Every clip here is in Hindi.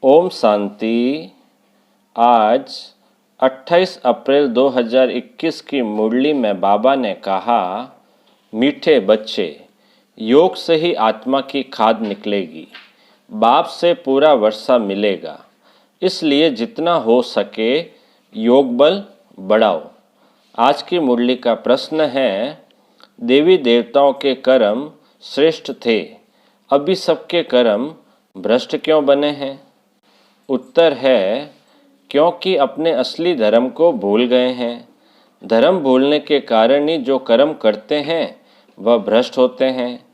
ओम शांति। आज 28 अप्रैल 2021 की मुरली में बाबा ने कहा, मीठे बच्चे, योग से ही आत्मा की खाद निकलेगी, बाप से पूरा वर्षा मिलेगा, इसलिए जितना हो सके योग बल बढ़ाओ। आज की मुरली का प्रश्न है, देवी देवताओं के कर्म श्रेष्ठ थे, अभी सबके कर्म भ्रष्ट क्यों बने हैं? उत्तर है, क्योंकि अपने असली धर्म को भूल गए हैं। धर्म भूलने के कारण ही जो कर्म करते हैं वह भ्रष्ट होते हैं।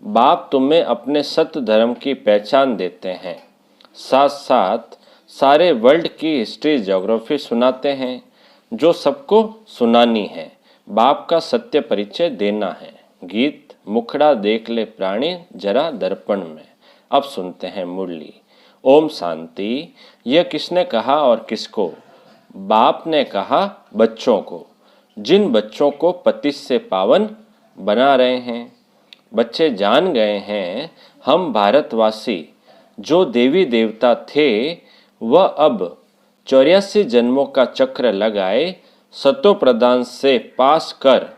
बाप तुम्हें अपने सत्य धर्म की पहचान देते हैं, साथ साथ सारे वर्ल्ड की हिस्ट्री ज्योग्राफी सुनाते हैं, जो सबको सुनानी है। बाप का सत्य परिचय देना है। गीत मुखड़ा देख ले प्राणी जरा दर्पण में। अब सुनते हैं मुरली। ओम शांति। यह किसने कहा और किसको? बाप ने कहा बच्चों को, जिन बच्चों को पतित से पावन बना रहे हैं। बच्चे जान गए हैं, हम भारतवासी जो देवी देवता थे वह अब 84 जन्मों का चक्र लगाए सतो प्रदान से पास कर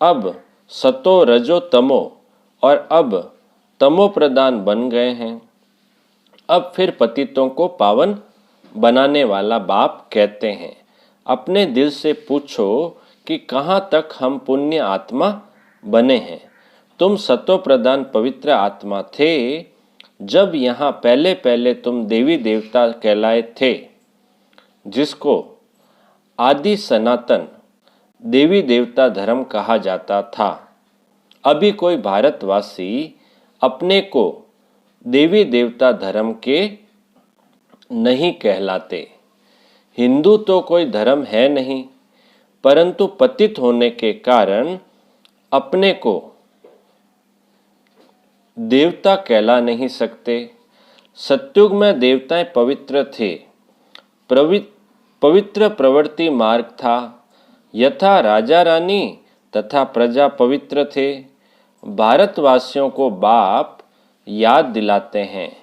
अब सतो रजो तमो और अब तमो प्रदान बन गए हैं। अब फिर पतितों को पावन बनाने वाला बाप कहते हैं, अपने दिल से पूछो कि कहाँ तक हम पुण्य आत्मा बने हैं। तुम सतो प्रदान पवित्र आत्मा थे जब यहाँ पहले पहले तुम देवी देवता कहलाए थे, जिसको आदि सनातन देवी देवता धर्म कहा जाता था। अभी कोई भारतवासी अपने को देवी देवता धर्म के नहीं कहलाते। हिंदू तो कोई धर्म है नहीं, परंतु पतित होने के कारण अपने को देवता कहला नहीं सकते। सत्युग में देवताएं पवित्र थे, पवित्र प्रवृत्ति मार्ग था। यथा राजा रानी तथा प्रजा पवित्र थे। भारतवासियों को बाप याद दिलाते हैं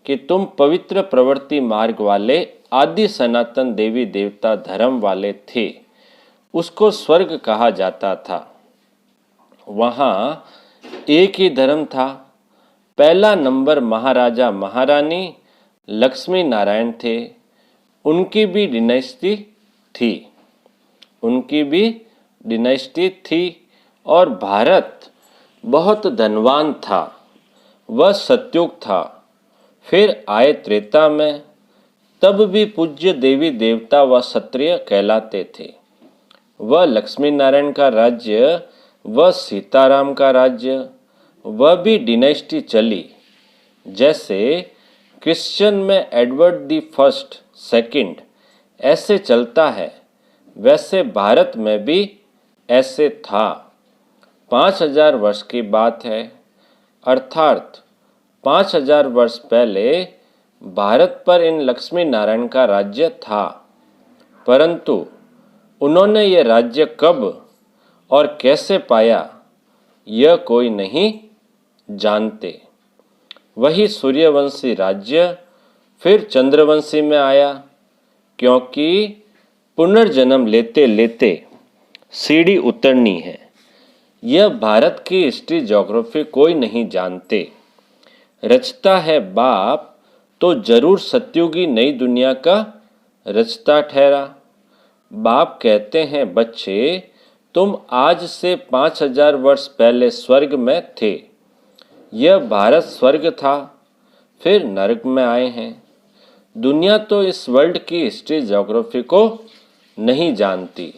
कि तुम पवित्र प्रवृत्ति मार्ग वाले आदि सनातन देवी देवता धर्म वाले थे। उसको स्वर्ग कहा जाता था। वहाँ एक ही धर्म था। पहला नंबर महाराजा महारानी लक्ष्मी नारायण थे। उनकी भी डिनाइस्टी थी और भारत बहुत धनवान था। वह सत्युग था। फिर आए त्रेता में, तब भी पूज्य देवी देवता व क्षत्रिय कहलाते थे। वह लक्ष्मी नारायण का राज्य, वह सीताराम का राज्य, वह भी डिनाइस्टी चली। जैसे क्रिश्चियन में एडवर्ड द फर्स्ट सेकंड ऐसे चलता है, वैसे भारत में भी ऐसे था। 5000 वर्ष की बात है, अर्थात 5000 वर्ष पहले भारत पर इन लक्ष्मी नारायण का राज्य था, परंतु उन्होंने ये राज्य कब और कैसे पाया यह कोई नहीं जानते। वही सूर्यवंशी राज्य फिर चंद्रवंशी में आया, क्योंकि पुनर्जन्म लेते लेते सीढ़ी उतरनी है। यह भारत की हिस्ट्री ज्योग्राफी कोई नहीं जानते। रचता है बाप तो जरूर सत्युगी नई दुनिया का रचता ठहरा। बाप कहते हैं, बच्चे तुम आज से 5000 वर्ष पहले स्वर्ग में थे। यह भारत स्वर्ग था, फिर नरक में आए हैं। दुनिया तो इस वर्ल्ड की हिस्ट्री ज्योग्राफी को नहीं जानती।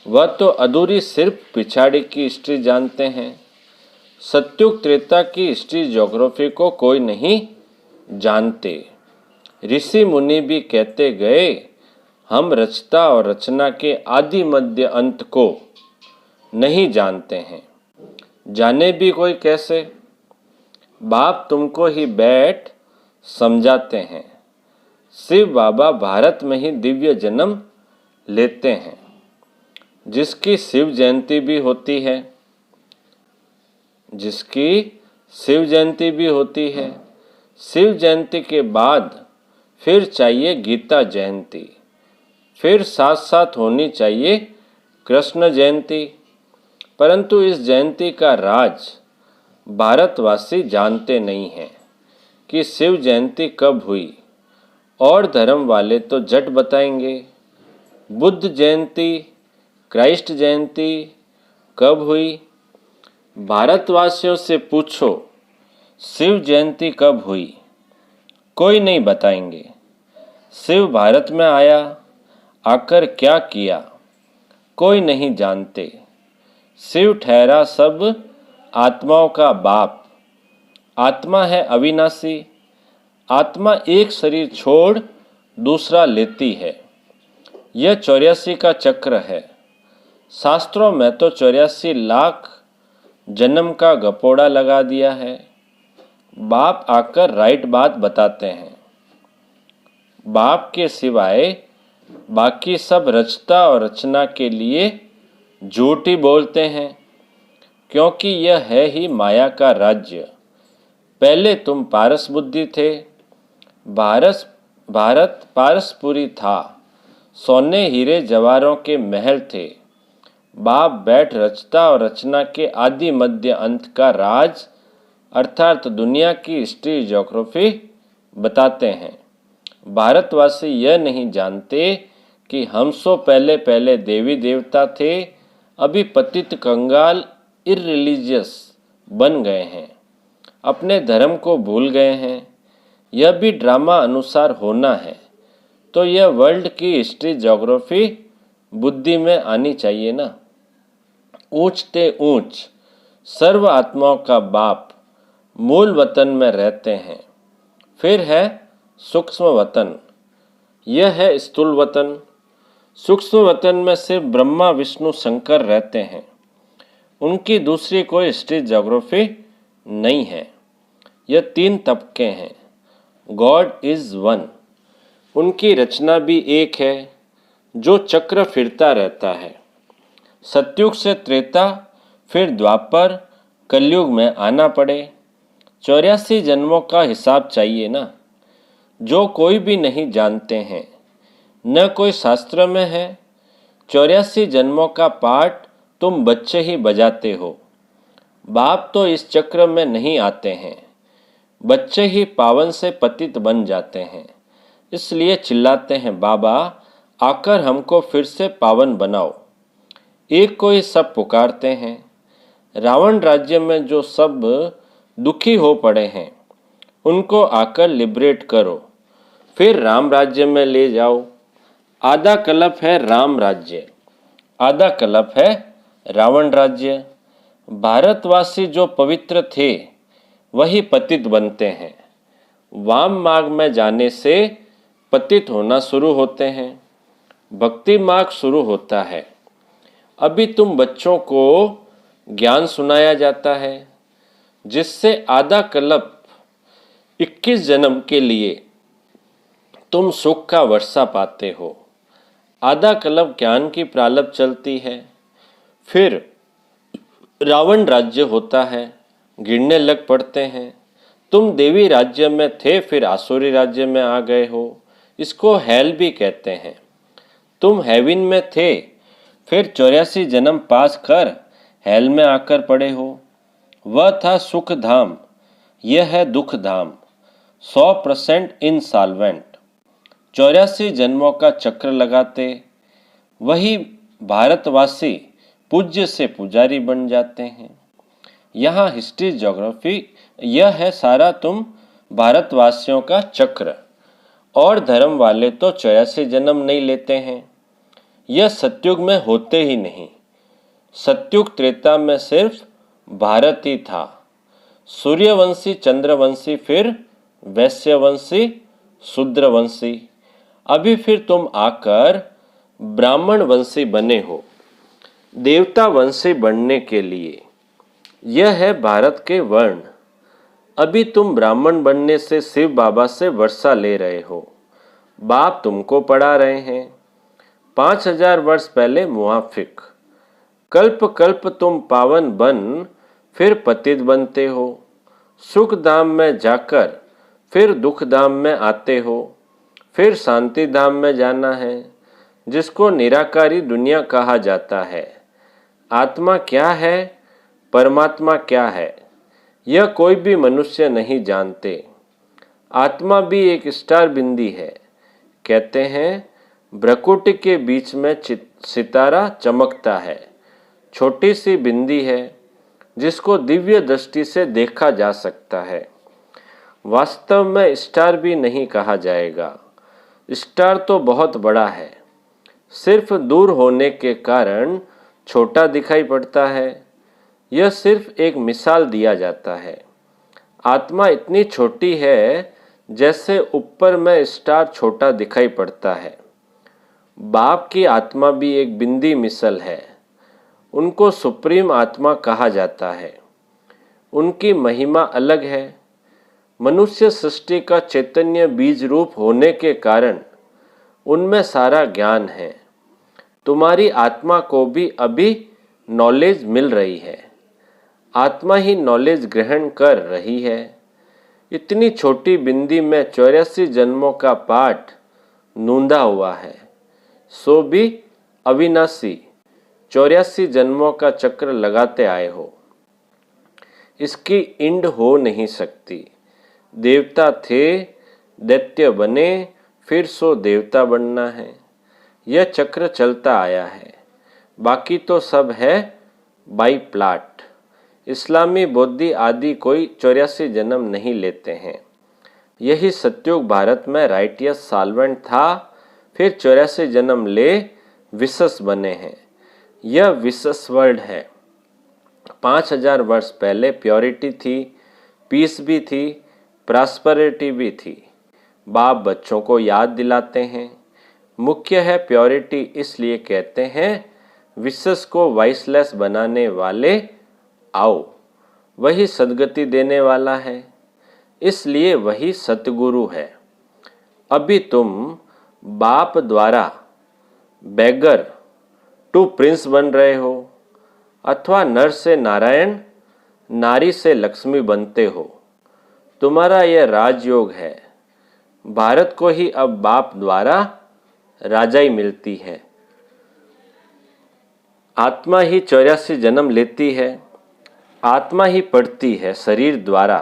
वह तो अधूरी सिर्फ पिछाड़ी की हिस्ट्री जानते हैं। सत्युग त्रेता की हिस्ट्री ज्योग्राफी को कोई नहीं जानते। ऋषि मुनि भी कहते गए, हम रचता और रचना के आदि मध्य अंत को नहीं जानते हैं। जाने भी कोई कैसे? बाप तुमको ही बैठ समझाते हैं। शिव बाबा भारत में ही दिव्य जन्म लेते हैं, जिसकी शिव जयंती भी होती है। शिव जयंती के बाद फिर चाहिए गीता जयंती, फिर साथ साथ होनी चाहिए कृष्ण जयंती। परंतु इस जयंती का राज भारतवासी जानते नहीं हैं कि शिव जयंती कब हुई, और धर्म वाले तो झट बताएंगे। बुद्ध जयंती, क्राइस्ट जयंती कब हुई? भारतवासियों से पूछो शिव जयंती कब हुई, कोई नहीं बताएंगे। शिव भारत में आया, आकर क्या किया, कोई नहीं जानते। शिव ठहरा सब आत्माओं का बाप। आत्मा है अविनाशी, आत्मा एक शरीर छोड़ दूसरा लेती है। यह 84 का चक्र है। शास्त्रों में तो 84 लाख जन्म का गपोड़ा लगा दिया है। बाप आकर राइट बात बताते हैं। बाप के सिवाय बाकी सब रचता और रचना के लिए झूठ ही बोलते हैं, क्योंकि यह है ही माया का राज्य। पहले तुम पारस बुद्धि थे, भारत पारसपुरी था, सोने हीरे जवाहरों के महल थे। बाप बैठ रचता और रचना के आदि मध्य अंत का राज अर्थात दुनिया की हिस्ट्री ज्योग्राफी बताते हैं। भारतवासी यह नहीं जानते कि हम सो पहले पहले देवी देवता थे, अभी पतित कंगाल इररिलीजियस बन गए हैं, अपने धर्म को भूल गए हैं। यह भी ड्रामा अनुसार होना है, तो यह वर्ल्ड की हिस्ट्री ज्योग्राफी बुद्धि में आनी चाहिए ना। ऊंचते ऊंच सर्व आत्माओं का बाप मूल वतन में रहते हैं। फिर है सूक्ष्म वतन, यह है स्थूल वतन। सूक्ष्म वतन में सिर्फ ब्रह्मा विष्णु शंकर रहते हैं, उनकी दूसरी कोई हिस्ट्री ज्योग्राफी नहीं है। यह 3 तबके हैं। गॉड इज वन, उनकी रचना भी एक है, जो चक्र फिरता रहता है। सतयुग से त्रेता, फिर द्वापर, कलयुग में आना पड़े। 84 जन्मों का हिसाब चाहिए ना, जो कोई भी नहीं जानते हैं, न कोई शास्त्र में है। 84 जन्मों का पाठ तुम बच्चे ही बजाते हो। बाप तो इस चक्र में नहीं आते हैं, बच्चे ही पावन से पतित बन जाते हैं। इसलिए चिल्लाते हैं, बाबा आकर हमको फिर से पावन बनाओ। एक को ही सब पुकारते हैं। रावण राज्य में जो सब दुखी हो पड़े हैं, उनको आकर लिबरेट करो, फिर राम राज्य में ले जाओ। आधा कल्प है राम राज्य, आधा कल्प है रावण राज्य। भारतवासी जो पवित्र थे वही पतित बनते हैं। वाम मार्ग में जाने से पतित होना शुरू होते हैं, भक्ति मार्ग शुरू होता है। अभी तुम बच्चों को ज्ञान सुनाया जाता है, जिससे आधा कल्प 21 जन्म के लिए तुम सुख का वर्षा पाते हो। आधा कल्प ज्ञान की प्रालब्ध चलती है, फिर रावण राज्य होता है, गिरने लग पड़ते हैं। तुम देवी राज्य में थे, फिर आसुरी राज्य में आ गए हो, इसको हेल भी कहते हैं। तुम हेवन में थे, फिर 84 जन्म पास कर हेल में आकर पड़े हो। वह था सुख धाम, यह है दुख धाम। 100% इंसॉल्वेंट। 84 जन्मों का चक्र लगाते वही भारतवासी पूज्य से पुजारी बन जाते हैं। यहाँ हिस्ट्री ज्योग्राफी यह है सारा तुम भारतवासियों का चक्र। और धर्म वाले तो 84 जन्म नहीं लेते हैं, यह सतयुग में होते ही नहीं। सतयुग त्रेता में सिर्फ भारत ही था। सूर्यवंशी, चंद्रवंशी, फिर वैश्यवंशी, शूद्रवंशी। अभी फिर तुम आकर ब्राह्मण वंशी बने हो, देवता वंशी बनने के लिए। यह है भारत के वर्ण। अभी तुम ब्राह्मण बनने से शिव बाबा से वर्षा ले रहे हो। बाप तुमको पढ़ा रहे हैं। 5000 वर्ष पहले मुआफिक। कल्प कल्प तुम पावन बन फिर पतित बनते हो। सुख धाम में जाकर फिर दुख धाम में आते हो। फिर शांति धाम में जाना है, जिसको निराकारी दुनिया कहा जाता है। आत्मा क्या है, परमात्मा क्या है, यह कोई भी मनुष्य नहीं जानते। आत्मा भी एक स्टार बिंदी है। कहते हैं भ्रकुटी के बीच में सितारा चमकता है। छोटी सी बिंदी है जिसको दिव्य दृष्टि से देखा जा सकता है। वास्तव में स्टार भी नहीं कहा जाएगा। स्टार तो बहुत बड़ा है, सिर्फ दूर होने के कारण छोटा दिखाई पड़ता है। यह सिर्फ एक मिसाल दिया जाता है। आत्मा इतनी छोटी है जैसे ऊपर में स्टार छोटा दिखाई पड़ता है। बाप की आत्मा भी एक बिंदी मिसल है। उनको सुप्रीम आत्मा कहा जाता है। उनकी महिमा अलग है। मनुष्य सृष्टि का चैतन्य बीज रूप होने के कारण उनमें सारा ज्ञान है। तुम्हारी आत्मा को भी अभी नॉलेज मिल रही है। आत्मा ही नॉलेज ग्रहण कर रही है। इतनी छोटी बिंदी में 84 जन्मों का पाठ नूंदा हुआ है, सो भी अविनाशी 84 जन्मों का चक्र लगाते आए हो। इसकी इंड हो नहीं सकती। देवता थे, दैत्य बने, फिर सो देवता बनना है। यह चक्र चलता आया है। बाकी तो सब है बाई प्लाट। इस्लामी, बौद्धि आदि कोई 84 जन्म नहीं लेते हैं। यही सतयुग भारत में राइटियस साल्वेंट था, फिर 84 जन्म ले विशस बने हैं। यह विशस वर्ल्ड है। 5000 वर्ष पहले प्योरिटी थी, पीस भी थी, प्रॉस्पेरिटी भी थी। बाप बच्चों को याद दिलाते हैं। मुख्य है प्योरिटी, इसलिए कहते हैं विशस को वाइसलेस बनाने वाले आओ। वही सद्गति देने वाला है, इसलिए वही सतगुरु है। अभी तुम बाप द्वारा बेगर टू प्रिंस बन रहे हो, अथवा नर से नारायण, नारी से लक्ष्मी बनते हो। तुम्हारा यह राजयोग है। भारत को ही अब बाप द्वारा राजाई मिलती है। आत्मा ही 84 जन्म लेती है। आत्मा ही पढ़ती है शरीर द्वारा।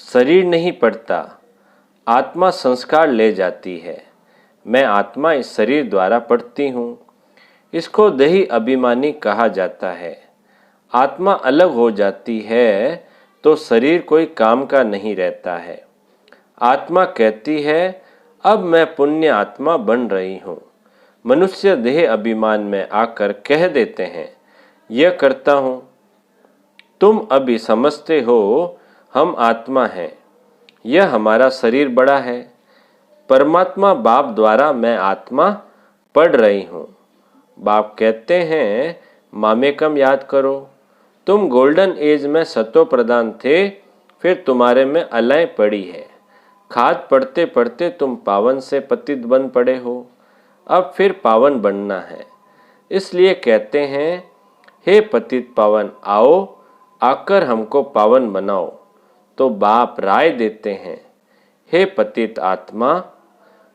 शरीर नहीं पढ़ता, आत्मा संस्कार ले जाती है। मैं आत्मा इस शरीर द्वारा पढ़ती हूँ। इसको देही अभिमानी कहा जाता है। आत्मा अलग हो जाती है तो शरीर कोई काम का नहीं रहता है। आत्मा कहती है अब मैं पुण्य आत्मा बन रही हूँ। मनुष्य देह अभिमान में आकर कह देते हैं यह करता हूँ। तुम अभी समझते हो हम आत्मा हैं, यह हमारा शरीर बड़ा है। परमात्मा बाप द्वारा मैं आत्मा पढ़ रही हूँ। बाप कहते हैं मामेकम याद करो। तुम गोल्डन एज में सतो प्रधान थे, फिर तुम्हारे में अलाय पड़ी है। खाद पढ़ते पढ़ते तुम पावन से पतित बन पड़े हो। अब फिर पावन बनना है, इसलिए कहते हैं हे पतित पावन आओ, आकर हमको पावन बनाओ। तो बाप राय देते हैं हे पतित आत्मा,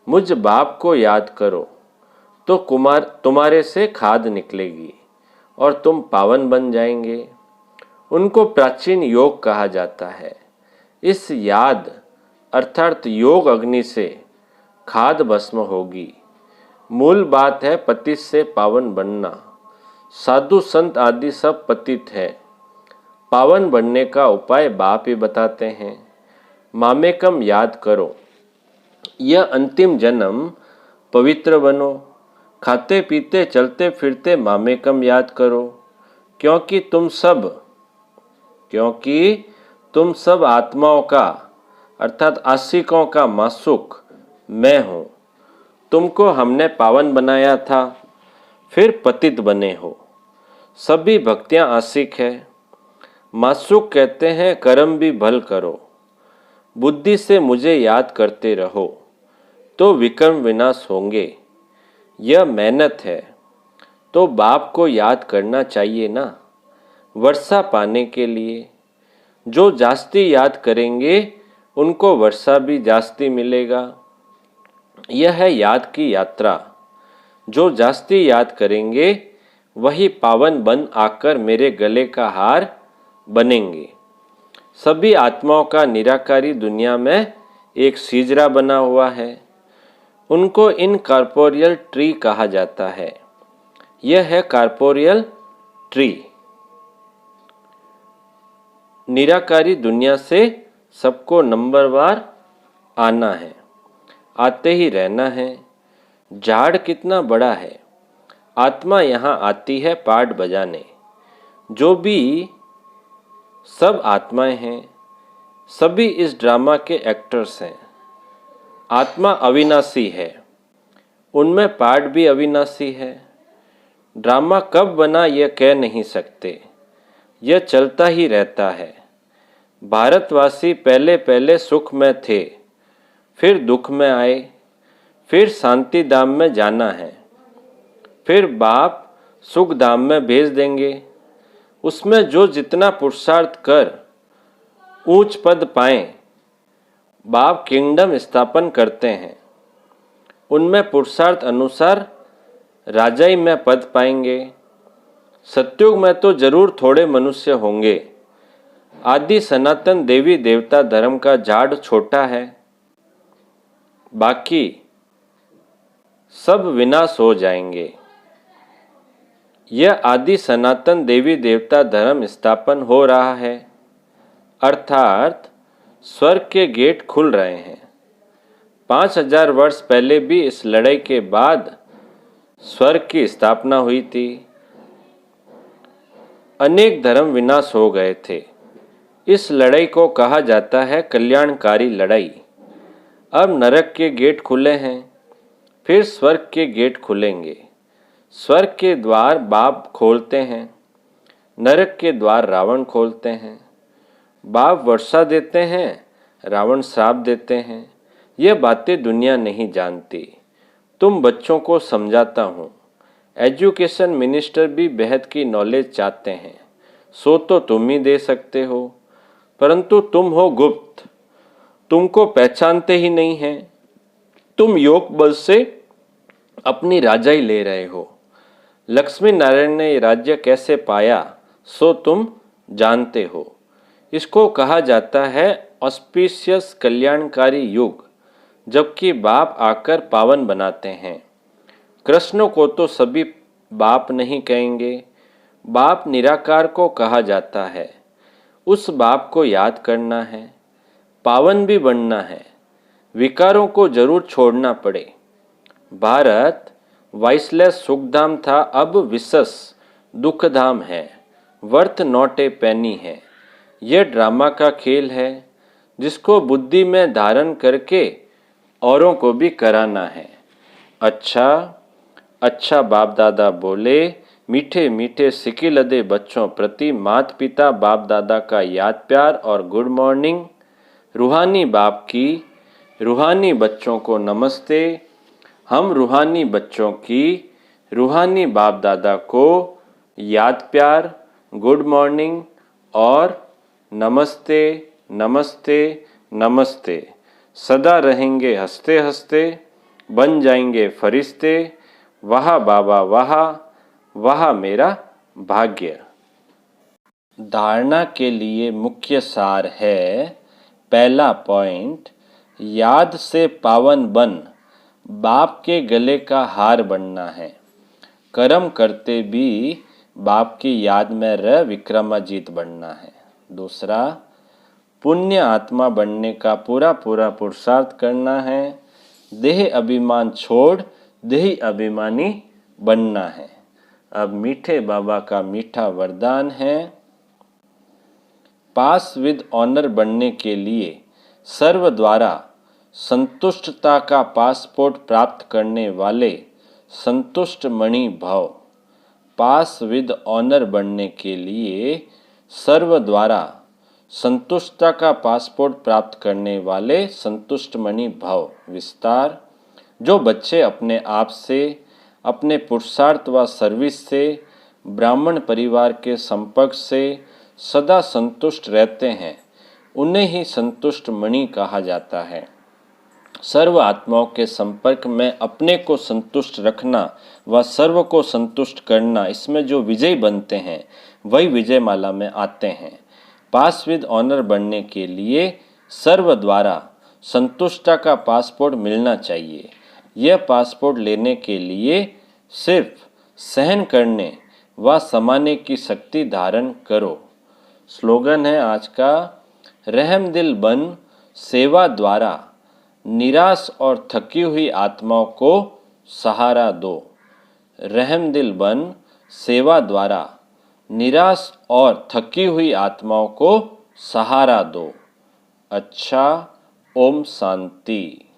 मुझ बाप को याद करो तो तुम्हारे से खाद निकलेगी और तुम पावन बन जाएंगे। उनको प्राचीन योग कहा जाता है। इस याद अर्थात योग अग्नि से खाद भस्म होगी। मूल बात है पतित से पावन बनना। साधु संत आदि सब पतित है। पावन बनने का उपाय बाप ही बताते हैं। मामेकम याद करो। यह अंतिम जन्म पवित्र बनो। खाते पीते चलते फिरते मामेकम याद करो। क्योंकि तुम सब आत्माओं का अर्थात आशिकों का मासुक मैं हूँ। तुमको हमने पावन बनाया था, फिर पतित बने हो। सभी भक्तियाँ आशिक है। मासुक कहते हैं कर्म भी भल करो। बुद्धि से मुझे याद करते रहो तो विकर्म विनाश होंगे। यह मेहनत है, तो बाप को याद करना चाहिए ना, वर्षा पाने के लिए। जो जास्ती याद करेंगे उनको वर्षा भी जास्ती मिलेगा। यह है याद की यात्रा। जो जास्ती याद करेंगे वही पावन बन आकर मेरे गले का हार बनेंगे। सभी आत्माओं का निराकारी दुनिया में एक सिजरा बना हुआ है। उनको इनकॉर्पोरियल ट्री कहा जाता है। यह है कॉर्पोरियल ट्री। निराकारी दुनिया से सबको नंबरवार आना है, आते ही रहना है। झाड़ कितना बड़ा है। आत्मा यहाँ आती है पार्ट बजाने। जो भी सब आत्माएं हैं, सभी इस ड्रामा के एक्टर्स हैं। आत्मा अविनाशी है, उनमें पार्ट भी अविनाशी है। ड्रामा कब बना यह कह नहीं सकते, यह चलता ही रहता है। भारतवासी पहले पहले सुख में थे, फिर दुख में आए, फिर शांति धाम में जाना है, फिर बाप सुख धाम में भेज देंगे। उसमें जो जितना पुरुषार्थ कर ऊंच पद पाएं, बाप किंगडम स्थापन करते हैं। उनमें पुरुषार्थ अनुसार राजाई में पद पाएंगे। सत्युग में तो जरूर थोड़े मनुष्य होंगे। आदि सनातन देवी देवता धर्म का झाड़ छोटा है, बाकी सब विनाश हो जाएंगे। यह आदि सनातन देवी देवता धर्म स्थापन हो रहा है, अर्थात स्वर्ग के गेट खुल रहे हैं। 5000 वर्ष पहले भी इस लड़ाई के बाद स्वर्ग की स्थापना हुई थी। अनेक धर्म विनाश हो गए थे। इस लड़ाई को कहा जाता है कल्याणकारी लड़ाई। अब नरक के गेट खुले हैं, फिर स्वर्ग के गेट खुलेंगे। स्वर्ग के द्वार बाप खोलते हैं, नरक के द्वार रावण खोलते हैं। बाप वर्षा देते हैं, रावण श्राप देते हैं। ये बातें दुनिया नहीं जानती। तुम बच्चों को समझाता हूँ। एजुकेशन मिनिस्टर भी बेहद की नॉलेज चाहते हैं, सो तो तुम ही दे सकते हो, परंतु तुम हो गुप्त, तुमको पहचानते ही नहीं हैं। तुम योग बल से अपनी राजाई ले रहे हो। लक्ष्मी नारायण ने राज्य कैसे पाया सो तुम जानते हो। इसको कहा जाता है ऑस्पिशियस कल्याणकारी युग, जबकि बाप आकर पावन बनाते हैं। कृष्ण को तो सभी बाप नहीं कहेंगे। बाप निराकार को कहा जाता है। उस बाप को याद करना है, पावन भी बनना है। विकारों को जरूर छोड़ना पड़े। भारत वाइसलेस सुखधाम था, अब विशस दुखधाम है। वर्थ नॉट ए पेनी है। यह ड्रामा का खेल है, जिसको बुद्धि में धारण करके औरों को भी कराना है। अच्छा अच्छा बाप दादा बोले। मीठे मीठे सिकिलदे बच्चों प्रति माता पिता बाप दादा का याद प्यार और गुड मॉर्निंग। रूहानी बाप की रूहानी बच्चों को नमस्ते। हम रूहानी बच्चों की रूहानी बाप दादा को याद प्यार, गुड मॉर्निंग और नमस्ते नमस्ते नमस्ते। सदा रहेंगे हंसते हंसते, बन जाएंगे फरिश्ते। वाह बाबा वाह, वाह मेरा भाग्य। धारणा के लिए मुख्य सार है। पहला पॉइंट, याद से पावन बन बाप के गले का हार बनना है। कर्म करते भी बाप की याद में रह विक्रमाजीत बनना है। दूसरा, पुण्य आत्मा बनने का पूरा पूरा पुरुषार्थ करना है। देह अभिमान छोड़ देही अभिमानी बनना है। अब मीठे बाबा का मीठा वरदान है। पास विद ऑनर बनने के लिए सर्व द्वारा संतुष्टता का पासपोर्ट प्राप्त करने वाले संतुष्ट मणि भव। पास विद ऑनर बनने के लिए सर्व द्वारा संतुष्टता का पासपोर्ट प्राप्त करने वाले संतुष्ट मणि भव। विस्तार, जो बच्चे अपने आप से, अपने पुरुषार्थ व सर्विस से, ब्राह्मण परिवार के संपर्क से सदा संतुष्ट रहते हैं, उन्हें ही संतुष्ट मणि कहा जाता है। सर्व आत्माओं के संपर्क में अपने को संतुष्ट रखना व सर्व को संतुष्ट करना, इसमें जो विजय बनते हैं वही विजय माला में आते हैं। पास विद ऑनर बनने के लिए सर्व द्वारा संतुष्टता का पासपोर्ट मिलना चाहिए। यह पासपोर्ट लेने के लिए सिर्फ सहन करने व समाने की शक्ति धारण करो। स्लोगन है आज का, रहमदिल बन सेवा द्वारा निराश और थकी हुई आत्माओं को सहारा दो। रहमदिल बन सेवा द्वारा निराश और थकी हुई आत्माओं को सहारा दो। अच्छा, ओम शांति।